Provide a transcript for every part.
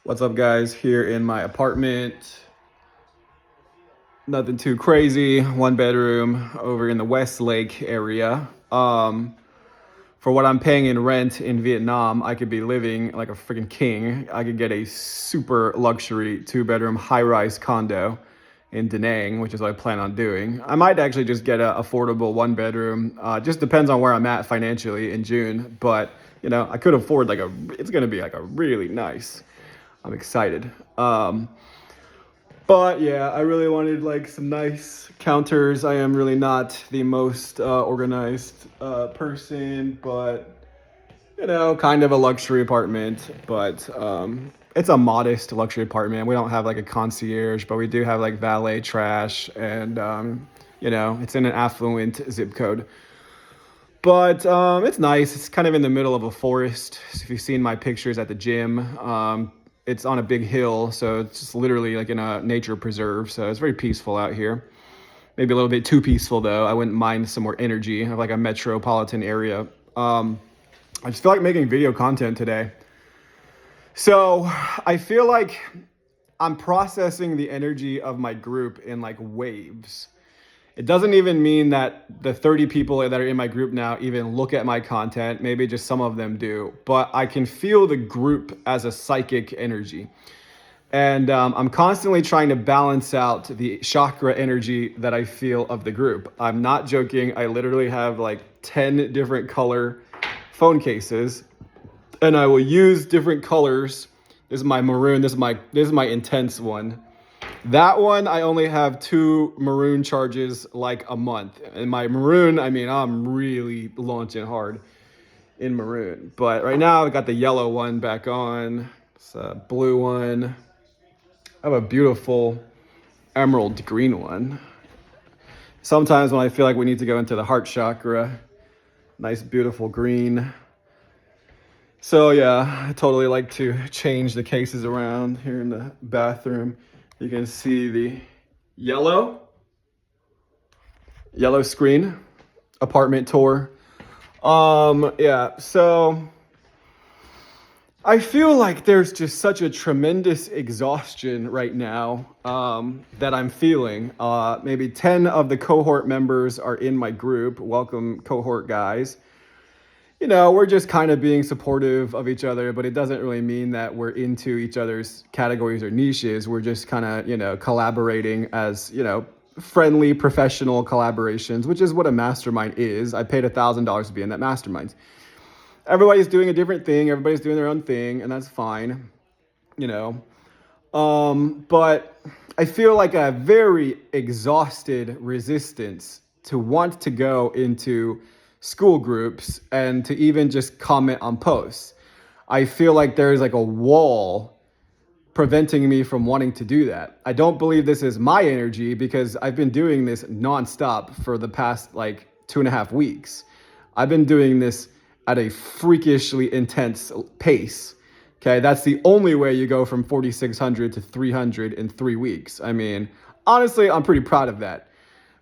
What's up, guys? Here in my apartment. Nothing too crazy. One bedroom over in the Westlake area. For what I'm paying in rent in Vietnam, I could be living like a freaking king. I could get a super luxury 2 bedroom high-rise condo in Da Nang, which is what I plan on doing. I might actually just get an affordable 1 bedroom. Just depends on where I'm at financially in June. But I could afford it's gonna be like a really nice. I'm excited. But yeah, I really wanted like some nice counters. I am really not the most organized person, but kind of a luxury apartment. But it's a modest luxury apartment. We don't have like a concierge, but we do have like valet trash, and it's in an affluent zip code. But it's nice. It's kind of in the middle of a forest. So if you've seen my pictures at the gym, it's on a big hill, so it's just literally like in a nature preserve. So it's very peaceful out here. Maybe a little bit too peaceful though. I wouldn't mind some more energy of like a metropolitan area. I just feel like making video content today. So I feel like I'm processing the energy of my group in like waves. It doesn't even mean that the 30 people that are in my group now even look at my content. Maybe just some of them do. But I can feel the group as a psychic energy. And I'm constantly trying to balance out the chakra energy that I feel of the group. I'm not joking. I literally have like 10 different color phone cases. And I will use different colors. This is my maroon. This is my intense one. That one, I only have 2 maroon charges like a month. And my maroon, I mean, I'm really launching hard in maroon. But right now, I got the yellow one back on. It's a blue one. I have a beautiful emerald green one. Sometimes when I feel like we need to go into the heart chakra, nice, beautiful green. So yeah, I totally like to change the cases around here in the bathroom. You can see the yellow screen, apartment tour. Yeah, so I feel like there's just such a tremendous exhaustion right now that I'm feeling. Maybe 10 of the cohort members are in my group. Welcome, cohort guys. We're just kind of being supportive of each other, but it doesn't really mean that we're into each other's categories or niches. We're just kind of, collaborating as, friendly professional collaborations, which is what a mastermind is. I paid $1,000 to be in that mastermind. Everybody's doing a different thing. Everybody's doing their own thing, and that's fine, But I feel like a very exhausted resistance to want to go into school groups and to even just comment on posts. I feel like there's like a wall preventing me from wanting to do that. I don't believe this is my energy because I've been doing this nonstop for the past like 2.5 weeks. I've been doing this at a freakishly intense pace. Okay, that's the only way you go from 4,600 to 300 in 3 weeks. I mean, honestly, I'm pretty proud of that.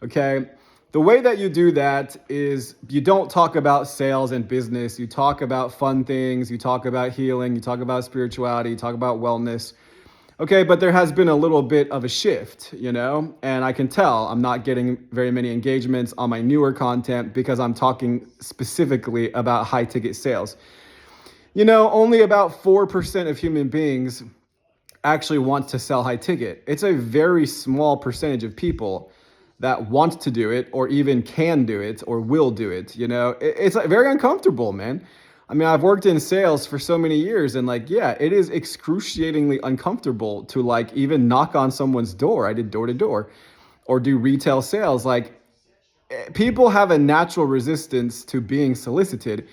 Okay. The way that you do that is you don't talk about sales and business. You talk about fun things. You talk about healing. You talk about spirituality. You talk about wellness. Okay, but there has been a little bit of a shift, and I can tell I'm not getting very many engagements on my newer content because I'm talking specifically about high ticket sales. Only about 4% of human beings actually want to sell high ticket. It's a very small percentage of people that want to do it or even can do it or will do it. It's like very uncomfortable, man. I mean, I've worked in sales for so many years and it is excruciatingly uncomfortable to even knock on someone's door. I did door to door or do retail sales. People have a natural resistance to being solicited.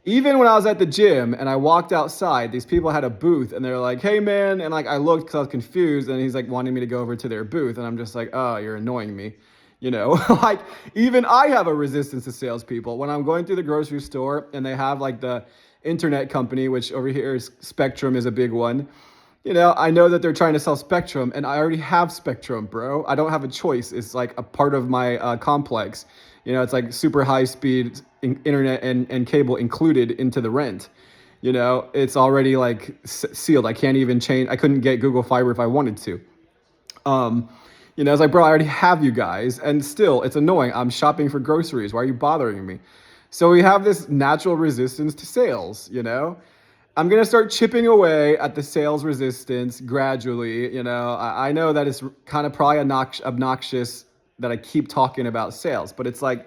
Even when I was at the gym and I walked outside, these people had a booth and they're like, hey man. And I looked because I was confused and he's wanting me to go over to their booth. And I'm just like, oh, you're annoying me. Even I have a resistance to salespeople. When I'm going through the grocery store and they have the internet company, which over here is Spectrum is a big one. I know that they're trying to sell Spectrum and I already have Spectrum, bro. I don't have a choice. It's a part of my complex. It's super high speed internet and cable included into the rent. It's already like sealed. I can't even change. I couldn't get Google Fiber if I wanted to. Um, it's like, bro, I already have you guys, and still, it's annoying. I'm shopping for groceries. Why are you bothering me? So we have this natural resistance to sales. I'm gonna start chipping away at the sales resistance gradually. I know that it's kind of probably obnoxious that I keep talking about sales, but it's like,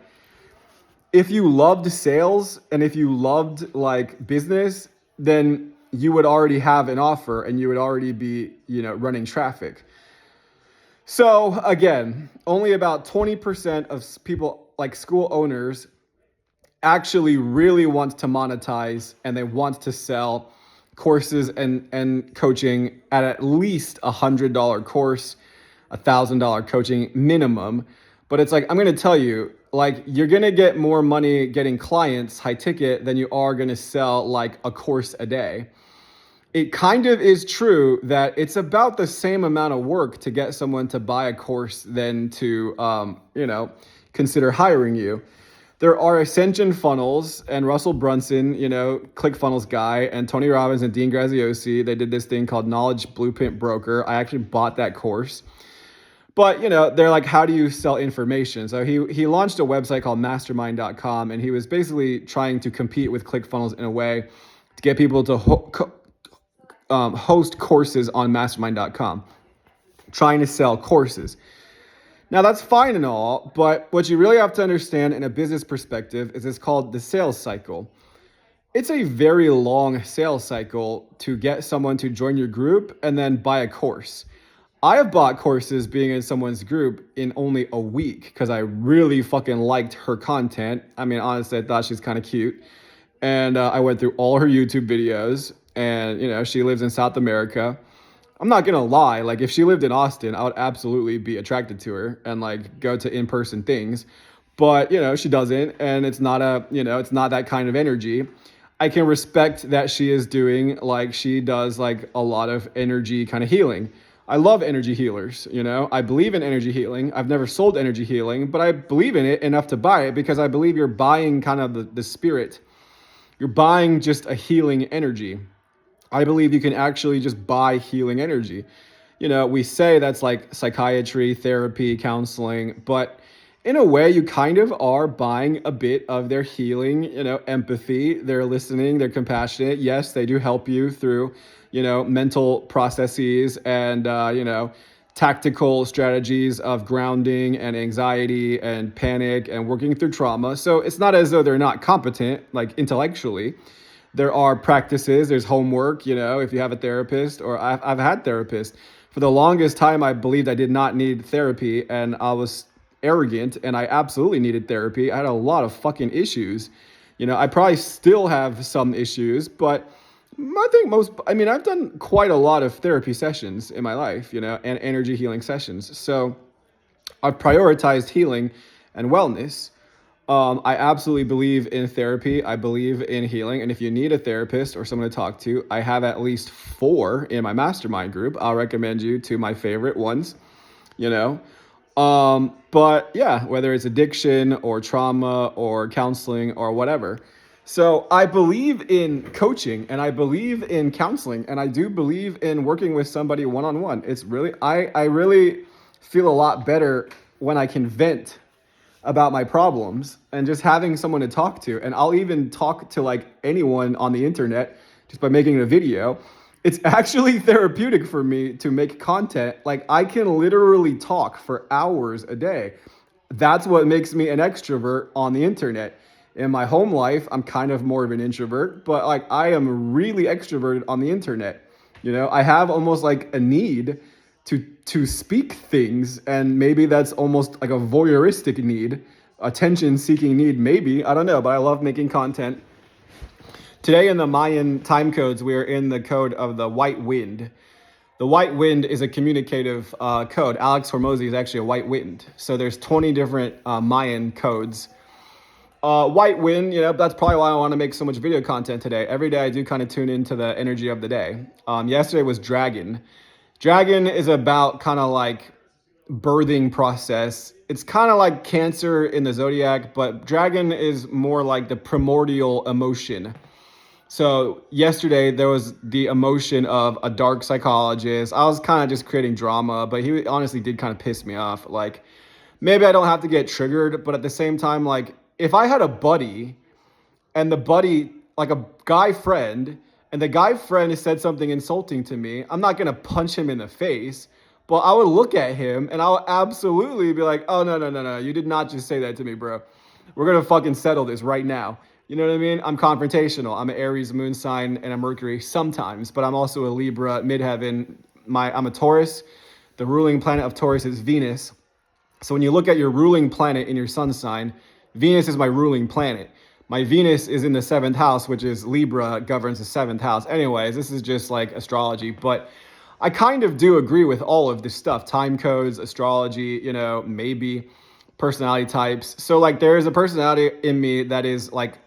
if you loved sales and if you loved like business, then you would already have an offer and you would already be, running traffic. So again, only about 20% of people, like school owners, actually really want to monetize, and they want to sell courses and coaching at least $100 course, $1,000 coaching minimum. But it's like, I'm going to tell you, like, you're going to get more money getting clients high ticket than you are going to sell like a course a day. It kind of is true that it's about the same amount of work to get someone to buy a course than to, consider hiring you. There are ascension funnels, and Russell Brunson, ClickFunnels guy, and Tony Robbins and Dean Graziosi, they did this thing called Knowledge Blueprint Broker. I actually bought that course. But, they're like, how do you sell information? So he launched a website called mastermind.com, and he was basically trying to compete with ClickFunnels in a way to get people to host courses on mastermind.com, trying to sell courses. Now, that's fine and all, but what you really have to understand in a business perspective is it's called the sales cycle. It's a very long sales cycle to get someone to join your group and then buy a course. I have bought courses being in someone's group in only a week because I really fucking liked her content. I mean, honestly, I thought she's kind of cute. And I went through all her YouTube videos, and, she lives in South America. I'm not gonna lie, like, if she lived in Austin, I would absolutely be attracted to her and like go to in-person things. But, she doesn't, and it's not it's not that kind of energy. I can respect that she is doing, like, she does like a lot of energy kind of healing. I love energy healers, I believe in energy healing. I've never sold energy healing, but I believe in it enough to buy it because I believe you're buying kind of the spirit. You're buying just a healing energy. I believe you can actually just buy healing energy. We say that's like psychiatry, therapy, counseling, but in a way you kind of are buying a bit of their healing, empathy, they're listening, they're compassionate. Yes, they do help you through, mental processes and, tactical strategies of grounding and anxiety and panic and working through trauma. So it's not as though they're not competent, like intellectually. There are practices, there's homework, if you have a therapist, or I've had therapists. For the longest time, I believed I did not need therapy, and I was arrogant, and I absolutely needed therapy. I had a lot of fucking issues. I probably still have some issues, but I think I've done quite a lot of therapy sessions in my life, and energy healing sessions. So I've prioritized healing and wellness. I absolutely believe in therapy. I believe in healing. And if you need a therapist or someone to talk to, I have at least 4 in my mastermind group. I'll recommend you to my favorite ones, But yeah, whether it's addiction or trauma or counseling or whatever. So I believe in coaching and I believe in counseling, and I do believe in working with somebody one-on-one. It's really, I really feel a lot better when I can vent about my problems and just having someone to talk to. And I'll even talk to like anyone on the internet just by making a video. It's actually therapeutic for me to make content. Like, I can literally talk for hours a day. That's what makes me an extrovert on the internet. In my home life, I'm kind of more of an introvert, but like, I am really extroverted on the internet. I have almost like a need to speak things, and maybe that's almost like a voyeuristic need, attention-seeking need, maybe. I don't know, but I love making content. Today in the Mayan time codes, we are in the code of the white wind. The white wind is a communicative code. Alex Hormozy is actually a white wind. So there's 20 different Mayan codes. White wind, that's probably why I want to make so much video content today. Every day I do kind of tune into the energy of the day. Yesterday was dragon. Dragon is about kind of like birthing process. It's kind of like Cancer in the zodiac, but dragon is more like the primordial emotion. So yesterday there was the emotion of a dark psychologist. I was kind of just creating drama, but he honestly did kind of piss me off. Like maybe I don't have to get triggered, but at the same time, like if I had a buddy and the buddy, like a guy friend, and the guy friend has said something insulting to me, I'm not gonna punch him in the face, but I would look at him and I would absolutely be like, oh, no, no, no, no, you did not just say that to me, bro. We're gonna fucking settle this right now. You know what I mean? I'm confrontational. I'm an Aries moon sign and a Mercury sometimes, but I'm also a Libra midheaven. I'm a Taurus. The ruling planet of Taurus is Venus. So when you look at your ruling planet in your sun sign, Venus is my ruling planet. My Venus is in the seventh house, which is Libra, governs the seventh house. Anyways, this is just like astrology, but I kind of do agree with all of this stuff. Time codes, astrology, maybe personality types. So like there is a personality in me that is like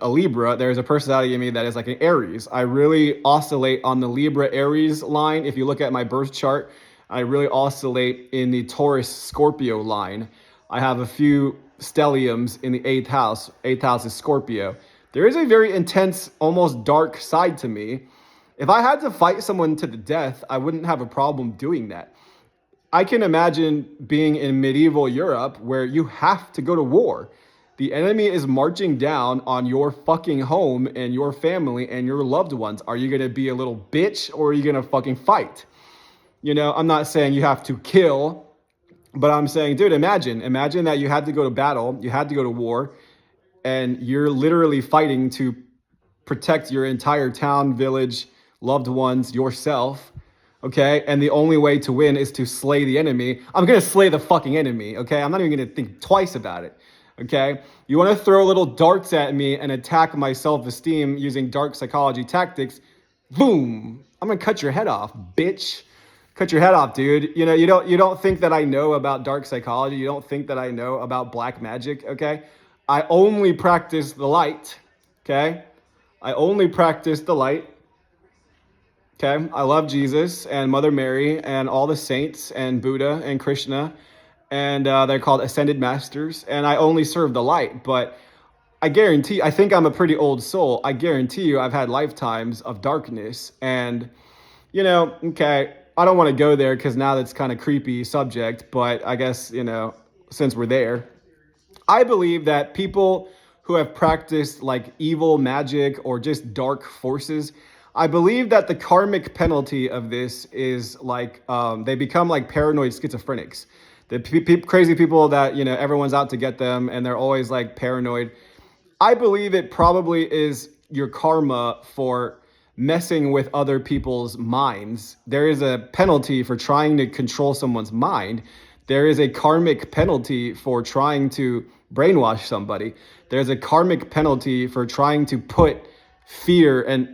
a Libra. There's a personality in me that is like an Aries. I really oscillate on the Libra Aries line. If you look at my birth chart, I really oscillate in the Taurus Scorpio line. I have a few stelliums in the eighth house. Eighth house is Scorpio. There is a very intense, almost dark side to me. If I had to fight someone to the death, I wouldn't have a problem doing that. I can imagine being in medieval Europe where you have to go to war. The enemy is marching down on your fucking home and your family and your loved ones. Are you going to be a little bitch or are you going to fucking fight? I'm not saying you have to kill, but I'm saying, dude, imagine that you had to go to battle, you had to go to war, and you're literally fighting to protect your entire town, village, loved ones, yourself. Okay, and the only way to win is to slay the enemy. I'm gonna slay the fucking enemy. Okay, I'm not even gonna think twice about it. Okay, you want to throw little darts at me and attack my self-esteem using dark psychology tactics? Boom! I'm gonna cut your head off, bitch. Cut your head off, dude. You don't think that I know about dark psychology. You don't think that I know about black magic. Okay, I only practice the light. Okay, I only practice the light. Okay, I love Jesus and Mother Mary and all the saints and Buddha and Krishna, and they're called ascended masters. And I only serve the light, but I think I'm a pretty old soul. I guarantee you, I've had lifetimes of darkness, and okay, I don't want to go there because now that's kind of creepy subject. But I guess since we're there, I believe that people who have practiced like evil magic or just dark forces, I believe that the karmic penalty of this is like they become like paranoid schizophrenics. The crazy people that, everyone's out to get them and they're always like paranoid. I believe it probably is your karma for messing with other people's minds. There is a penalty for trying to control someone's mind. There is a karmic penalty for trying to brainwash somebody. There's a karmic penalty for trying to put fear and,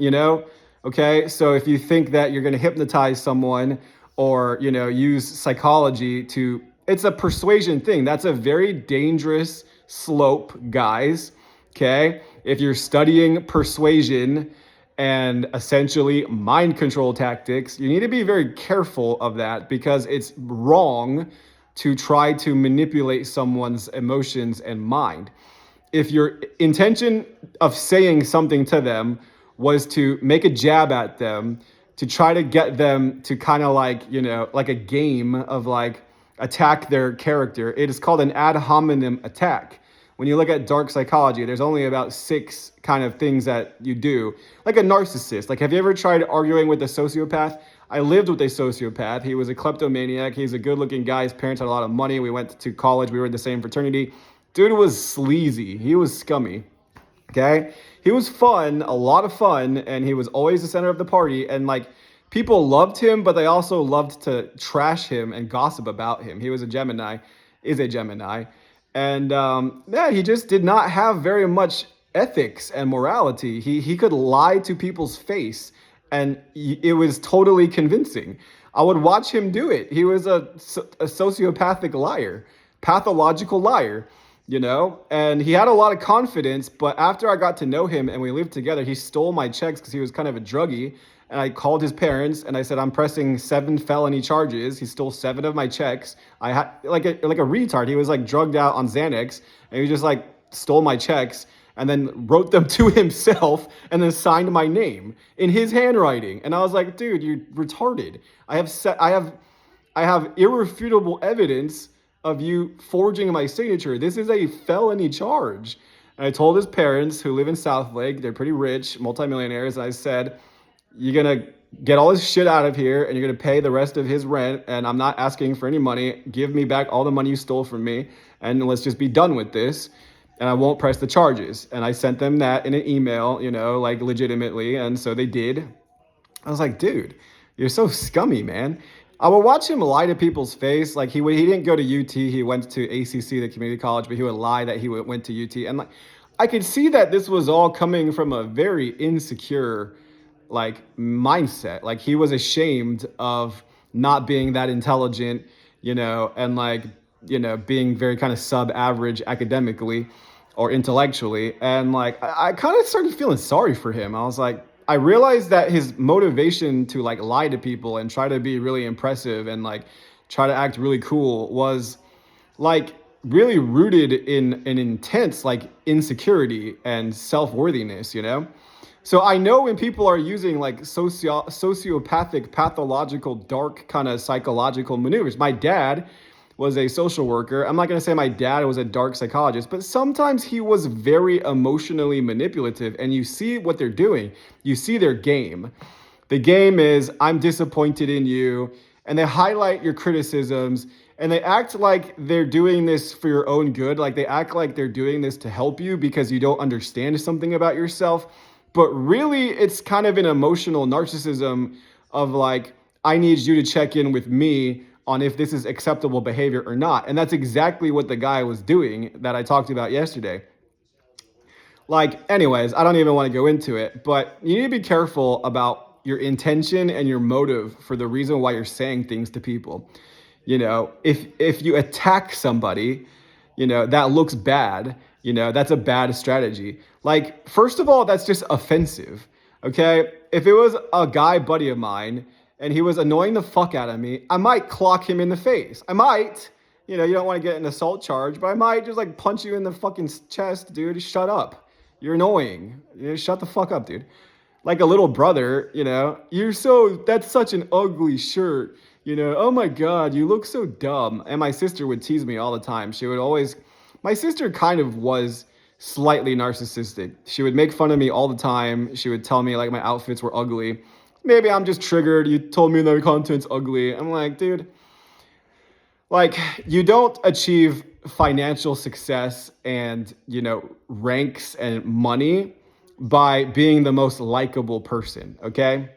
okay? So if you think that you're going to hypnotize someone or, use psychology to, it's a persuasion thing. That's a very dangerous slope, guys. Okay? If you're studying persuasion and essentially mind control tactics, you need to be very careful of that because it's wrong to try to manipulate someone's emotions and mind. If your intention of saying something to them was to make a jab at them, to try to get them to kind of like, like a game of like attack their character, it is called an ad hominem attack. When you look at dark psychology, there's only about 6 kind of things that you do. Like a narcissist. Like, have you ever tried arguing with a sociopath? I lived with a sociopath. He was a kleptomaniac. He's a good-looking guy. His parents had a lot of money. We went to college. We were in the same fraternity. Dude was sleazy. He was scummy. Okay? He was fun, a lot of fun, and he was always the center of the party. And, like, people loved him, but they also loved to trash him and gossip about him. He was a Gemini, is a Gemini. And he just did not have very much ethics and morality. He could lie to people's face, and it was totally convincing. I would watch him do it. He was a sociopathic liar, pathological liar, and he had a lot of confidence. But after I got to know him and we lived together, he stole my checks because he was kind of a druggie. And I called his parents and I said, I'm pressing 7 felony charges. He stole 7 of my checks. I had like a retard. He was like drugged out on Xanax and he just like stole my checks. and then wrote them to himself and then signed my name in his handwriting. And I was like, dude, you're retarded. I have irrefutable evidence of you forging my signature. This is a felony charge. And I told his parents, who live in Southlake, they're pretty rich, multimillionaires, and I said, you're going to get all this shit out of here and you're going to pay the rest of his rent, and I'm not asking for any money. Give me back all the money you stole from me, and let's just be done with this, and I won't press the charges. And I sent them that in an email, like legitimately, and so they did. I was like, dude, you're so scummy, man. I would watch him lie to people's face. Like he didn't go to UT. He went to ACC, the community college, but he would lie that he went to UT. And like, I could see that this was all coming from a very insecure, like, mindset. Like he was ashamed of not being that intelligent, and like, being very kind of sub-average academically or intellectually. And like, I kind of started feeling sorry for him. I was like, I realized that his motivation to like lie to people and try to be really impressive and like try to act really cool was like really rooted in an intense like insecurity and self-worthiness. So I know when people are using like sociopathic, pathological, dark kind of psychological maneuvers. My dad was a social worker. I'm not going to say my dad was a dark psychologist, but sometimes he was very emotionally manipulative, and you see what they're doing. You see their game. The game is, I'm disappointed in you, and they highlight your criticisms, and they act like they're doing this for your own good. Like they act like they're doing this to help you because you don't understand something about yourself. But really, it's kind of an emotional narcissism of like, I need you to check in with me on if this is acceptable behavior or not. And that's exactly what the guy was doing that I talked about yesterday. Like, anyways, I don't even want to go into it, but you need to be careful about your intention and your motive for the reason why you're saying things to people. If you attack somebody, that looks bad, that's a bad strategy. Like, first of all, that's just offensive. Okay? If it was a guy buddy of mine and he was annoying the fuck out of me, I might clock him in the face. I might, you don't want to get an assault charge, but I might just like punch you in the fucking chest, dude. Shut up. You're annoying. Shut the fuck up, dude. Like a little brother, that's such an ugly shirt. Oh my God, you look so dumb. And my sister would tease me all the time. My sister kind of was slightly narcissistic. She would make fun of me all the time. She would tell me like my outfits were ugly. Maybe I'm just triggered. You told me the content's ugly. I'm like, dude, like you don't achieve financial success and, ranks and money by being the most likable person, okay?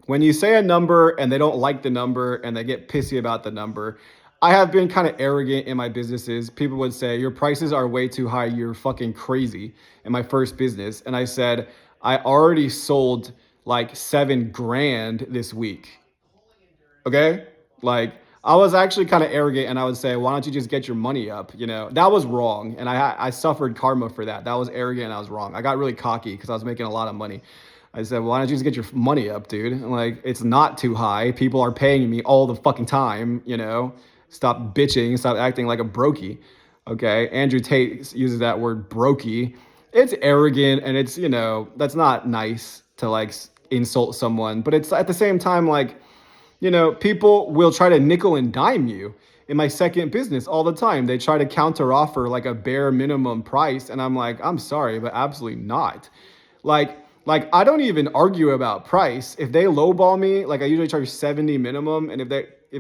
When you say a number and they don't like the number and they get pissy about the number, I have been kind of arrogant in my businesses. People would say, your prices are way too high. You're fucking crazy in my first business. And I said, I already sold like $7,000 this week. Okay? Like, I was actually kind of arrogant and I would say, why don't you just get your money up? That was wrong. And I suffered karma for that. That was arrogant and I was wrong. I got really cocky because I was making a lot of money. I said, why don't you just get your money up, dude? Like, it's not too high. People are paying me all the fucking time, Stop bitching. Stop acting like a brokey. Okay? Andrew Tate uses that word brokey. It's arrogant and it's, that's not nice to like insult someone. But it's at the same time like, people will try to nickel and dime you. In my second business all the time, they try to counter offer like a bare minimum price. And I'm like, I'm sorry, but absolutely not. Like I don't even argue about price. If they lowball me, like I usually charge 70 minimum. And if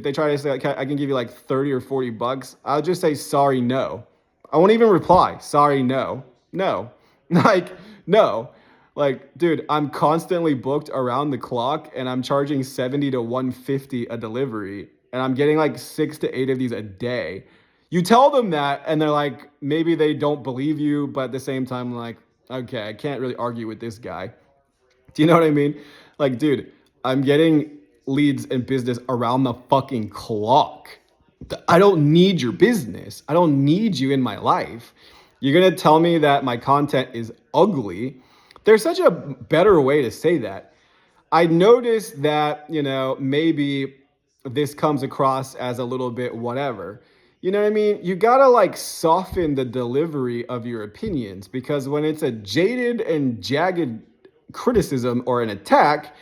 they try to say, like, I can give you like 30 or 40 bucks, I'll just say, sorry, no. I won't even reply. Sorry, no. No. Like, no. Like, dude, I'm constantly booked around the clock and I'm charging 70 to 150 a delivery. And I'm getting like 6 to 8 of these a day. You tell them that and they're like, maybe they don't believe you, but at the same time, like, okay, I can't really argue with this guy. Do you know what I mean? Like, dude, I'm getting leads in business around the fucking clock. I don't need your business. I don't need you in my life. You're going to tell me that my content is ugly. There's such a better way to say that. I noticed that, maybe this comes across as a little bit whatever. You know what I mean? You gotta like soften the delivery of your opinions, because when it's a jaded and jagged criticism or an attack,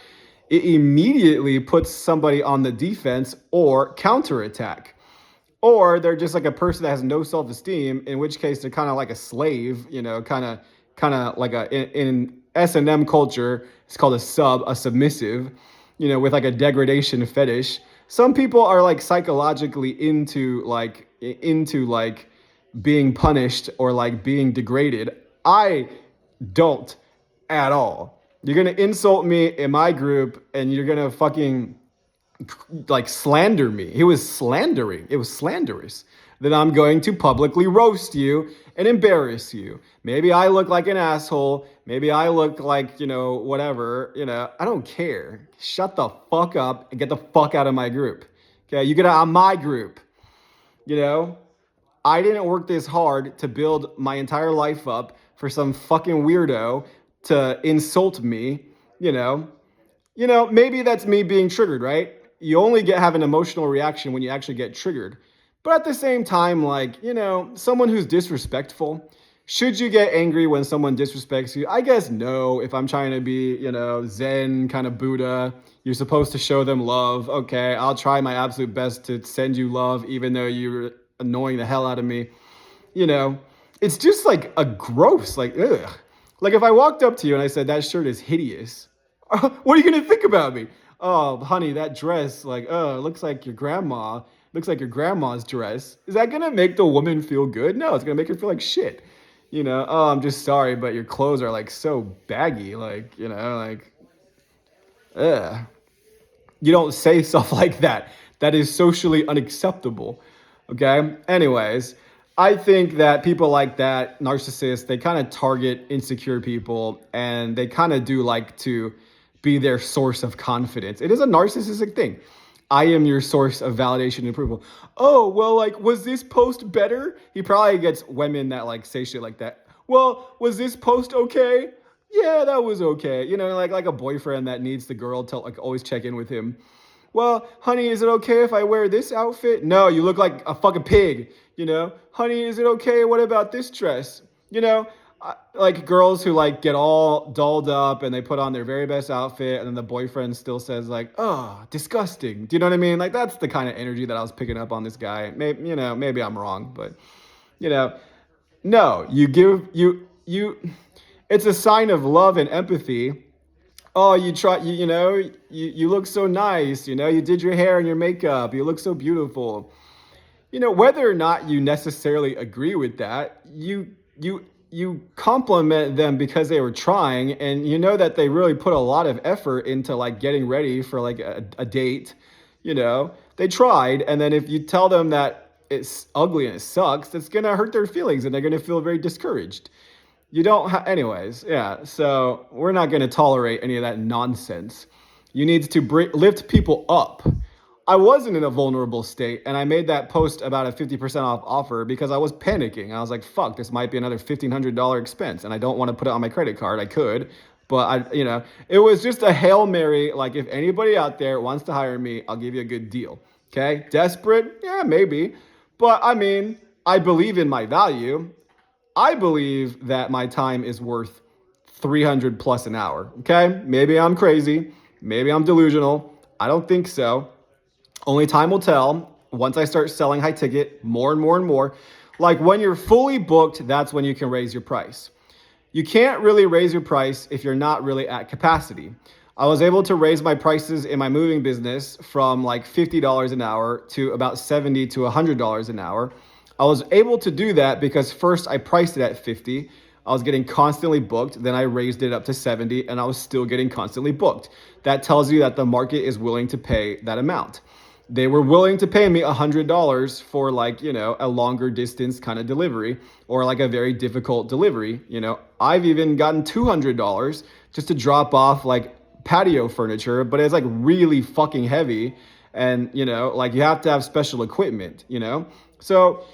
it immediately puts somebody on the defense or counterattack. Or they're just like a person that has no self-esteem, in which case they're kind of like a slave, kind of like in S&M culture, it's called a submissive, with like a degradation fetish. Some people are like psychologically into like being punished or like being degraded. I don't at all. You're gonna insult me in my group and you're gonna fucking like slander me. He was slandering. It was slanderous. Then I'm going to publicly roast you and embarrass you. Maybe I look like an asshole. Maybe I look like, whatever. I don't care. Shut the fuck up and get the fuck out of my group. Okay, you get out of my group. You know, I didn't work this hard to build my entire life up for some fucking weirdo to insult me, you know. Maybe that's me being triggered, right? You only have an emotional reaction when you actually get triggered. But at the same time, like, someone who's disrespectful, should you get angry when someone disrespects you? I guess no. If I'm trying to be, Zen kind of Buddha, you're supposed to show them love. Okay, I'll try my absolute best to send you love, even though you're annoying the hell out of me. You know, it's just like a gross, like, ugh. Like if I walked up to you and I said, that shirt is hideous, what are you going to think about me? Oh, honey, that dress, like, it looks like your grandma. Looks like your grandma's dress. Is that going to make the woman feel good? No, it's going to make her feel like shit. Oh, I'm just sorry, but your clothes are like so baggy. Like, like, ugh. You don't say stuff like that. That is socially unacceptable. Okay? Anyways, I think that people like that, narcissists, they kind of target insecure people and they kind of do like to be their source of confidence. It is a narcissistic thing. I am your source of validation and approval. Oh, well, like, was this post better? He probably gets women that like say shit like that. Well, was this post okay? Yeah, that was okay. Like a boyfriend that needs the girl to like always check in with him. Well, honey, is it okay if I wear this outfit? No, you look like a fucking pig. Honey, is it okay? What about this dress? Like girls who like get all dolled up and they put on their very best outfit and then the boyfriend still says like, oh, disgusting. Do you know what I mean? Like that's the kind of energy that I was picking up on this guy. Maybe I'm wrong, but no, it's a sign of love and empathy. Oh, you look so nice. You did your hair and your makeup. You look so beautiful. Whether or not you necessarily agree with that, you compliment them because they were trying, and that they really put a lot of effort into like getting ready for like a date. They tried, and then if you tell them that it's ugly and it sucks, it's gonna hurt their feelings and they're gonna feel very discouraged. You don't anyways, yeah, so we're not going to tolerate any of that nonsense. You need to lift people up. I wasn't in a vulnerable state, and I made that post about a 50% off offer because I was panicking. I was like, fuck, this might be another $1,500 expense, and I don't want to put it on my credit card. I could, but it was just a Hail Mary, like, if anybody out there wants to hire me, I'll give you a good deal, okay? Desperate? Yeah, maybe, but I mean, I believe in my value. I believe that my time is worth 300 plus an hour. Okay. Maybe I'm crazy. Maybe I'm delusional. I don't think so. Only time will tell. Once I start selling high ticket more and more and more, like when you're fully booked, that's when you can raise your price. You can't really raise your price if you're not really at capacity. I was able to raise my prices in my moving business from like $50 an hour to about $70 to $100 an hour. I was able to do that because first I priced it at 50. I was getting constantly booked. Then I raised it up to 70 and I was still getting constantly booked. That tells you that the market is willing to pay that amount. They were willing to pay me $100 for like, a longer distance kind of delivery or like a very difficult delivery. I've even gotten $200 just to drop off like patio furniture, but it's like really fucking heavy. And, like you have to have special equipment, So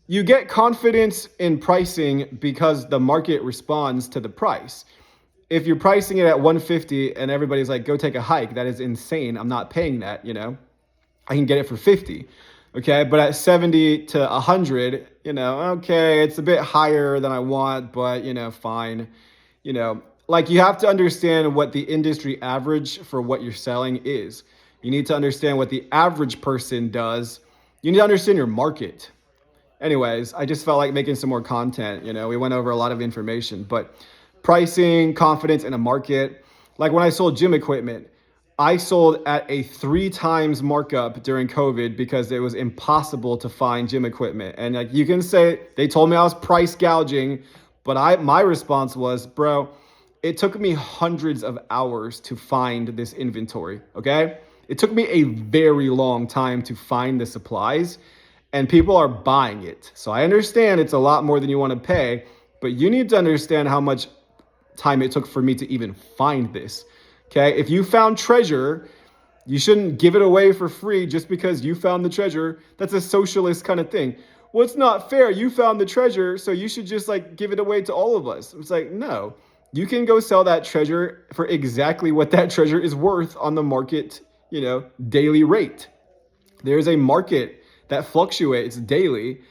you get confidence in pricing because the market responds to the price. If you're pricing it at 150 and everybody's like, go take a hike, that is insane. I'm not paying that, I can get it for 50. Okay, but at 70 to 100, okay, it's a bit higher than I want, but fine. You know, like you have to understand what the industry average for what you're selling is. You need to understand what the average person does. You need to understand your market. Anyways, I just felt like making some more content. We went over a lot of information, but pricing, confidence in a market. Like when I sold gym equipment, I sold at a 3 times markup during COVID because it was impossible to find gym equipment. And like you can say they told me I was price gouging, but my response was, bro, it took me hundreds of hours to find this inventory. Okay. It took me a very long time to find the supplies and people are buying it. So I understand it's a lot more than you want to pay, but you need to understand how much time it took for me to even find this. Okay? If you found treasure, you shouldn't give it away for free just because you found the treasure. That's a socialist kind of thing. Well, it's not fair. You found the treasure, so you should just like give it away to all of us. It's like, no. You can go sell that treasure for exactly what that treasure is worth on the market, daily rate. There's a market that fluctuates daily.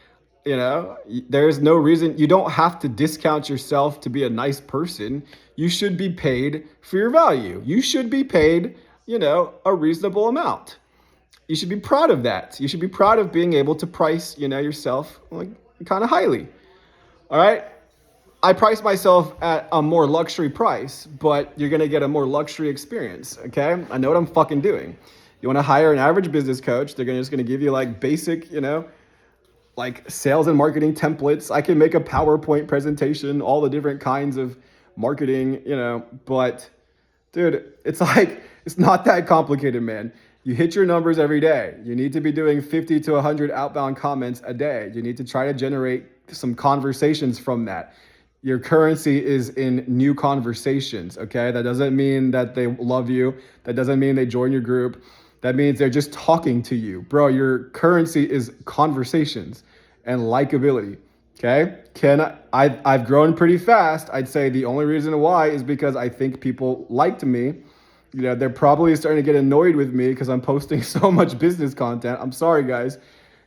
There's no reason. You don't have to discount yourself to be a nice person. You should be paid for your value. You should be paid, a reasonable amount. You should be proud of that. You should be proud of being able to price, yourself like kind of highly. All right. I price myself at a more luxury price, but you're going to get a more luxury experience. Okay. I know what I'm fucking doing. You want to hire an average business coach. They're just going to give you like basic, like sales and marketing templates. I can make a PowerPoint presentation, all the different kinds of marketing, but dude, it's like, it's not that complicated, man. You hit your numbers every day. You need to be doing 50 to 100 outbound comments a day. You need to try to generate some conversations from that. Your currency is in new conversations, okay? That doesn't mean that they love you. That doesn't mean they join your group. That means they're just talking to you. Bro, your currency is conversations and likability, okay? I've grown pretty fast. I'd say the only reason why is because I think people liked me. They're probably starting to get annoyed with me because I'm posting so much business content. I'm sorry, guys.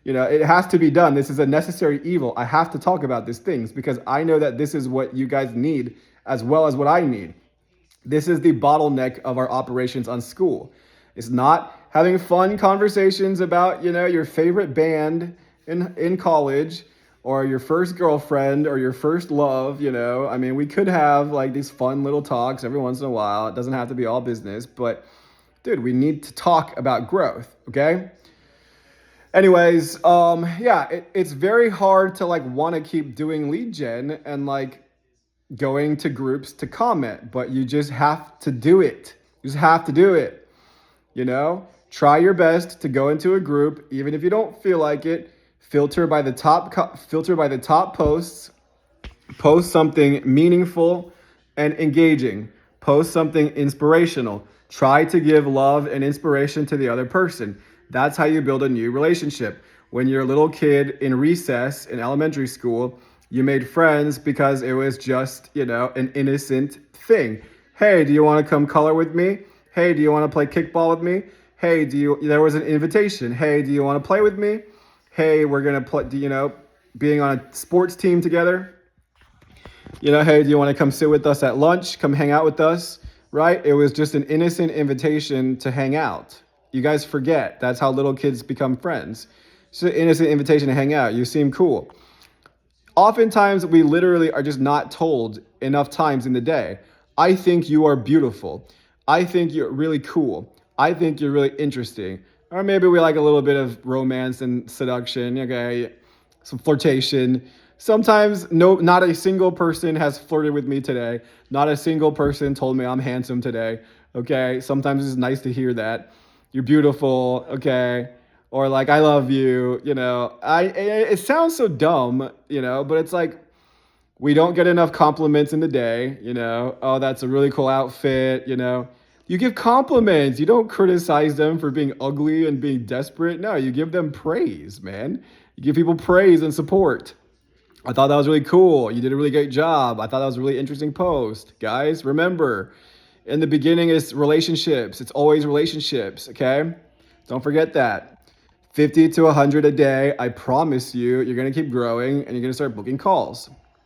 It has to be done. This is a necessary evil. I have to talk about these things because I know that this is what you guys need as well as what I need. This is the bottleneck of our operations on Skool. It's not having fun conversations about, your favorite band in college or your first girlfriend or your first love, I mean, we could have like these fun little talks every once in a while. It doesn't have to be all business, but dude, we need to talk about growth, okay? Anyways, it's very hard to like want to keep doing lead gen and like going to groups to comment, but you just have to do it. You just have to do it. Try your best to go into a group, even if you don't feel like it. Filter by the top posts. Post something meaningful and engaging. Post something inspirational. Try to give love and inspiration to the other person. That's how you build a new relationship. When you're a little kid in recess in elementary school, you made friends because it was just, an innocent thing. Hey, do you want to come color with me? Hey, do you want to play kickball with me? Hey, there was an invitation. Hey, do you want to play with me? Hey, we're going to play, being on a sports team together. Hey, do you want to come sit with us at lunch? Come hang out with us, right? It was just an innocent invitation to hang out. You guys forget. That's how little kids become friends. It's an innocent invitation to hang out. You seem cool. Oftentimes, we literally are just not told enough times in the day, I think you are beautiful. I think you're really cool. I think you're really interesting. Or maybe we like a little bit of romance and seduction, okay? Some flirtation. Sometimes not a single person has flirted with me today. Not a single person told me I'm handsome today, okay? Sometimes it's nice to hear that. You're beautiful, okay? Or like, I love you, it sounds so dumb, but it's like, we don't get enough compliments in the day, oh, that's a really cool outfit, You give compliments. You don't criticize them for being ugly and being desperate. No, you give them praise, man. You give people praise and support. I thought that was really cool. You did a really great job. I thought that was a really interesting post. Guys, remember, in the beginning, it's relationships. It's always relationships, okay? Don't forget that. 50 to 100 a day. I promise you, you're going to keep growing and you're going to start booking calls.